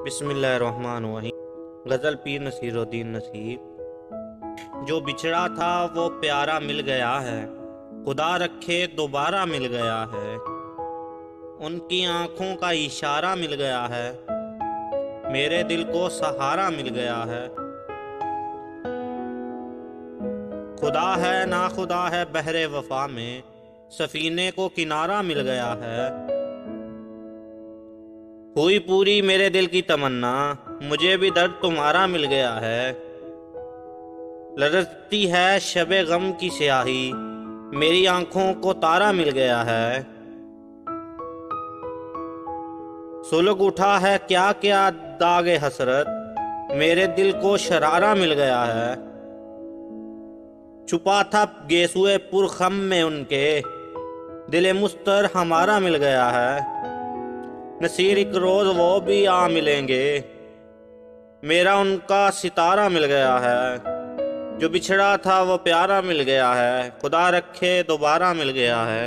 बिस्मिल्लाहिर्रहमानिर्रहीम। गज़ल पीर नसीरुद्दीन नसीब। जो बिछड़ा था वो प्यारा मिल गया है, खुदा रखे दोबारा मिल गया है। उनकी आंखों का इशारा मिल गया है, मेरे दिल को सहारा मिल गया है। खुदा है ना खुदा है बहरे वफा में, सफीने को किनारा मिल गया है। हुई पूरी मेरे दिल की तमन्ना, मुझे भी दर्द तुम्हारा मिल गया है। लरजती है शबे गम की स्याही, मेरी आंखों को तारा मिल गया है। सुलग उठा है क्या क्या दागे हसरत, मेरे दिल को शरारा मिल गया है। छुपा था गेसुए पुरखम में उनके, दिले मुस्तर हमारा मिल गया है। नसीर एक रोज वो भी आ मिलेंगे, मेरा उनका सितारा मिल गया है। जो बिछड़ा था वो प्यारा मिल गया है, खुदा रखे दोबारा मिल गया है।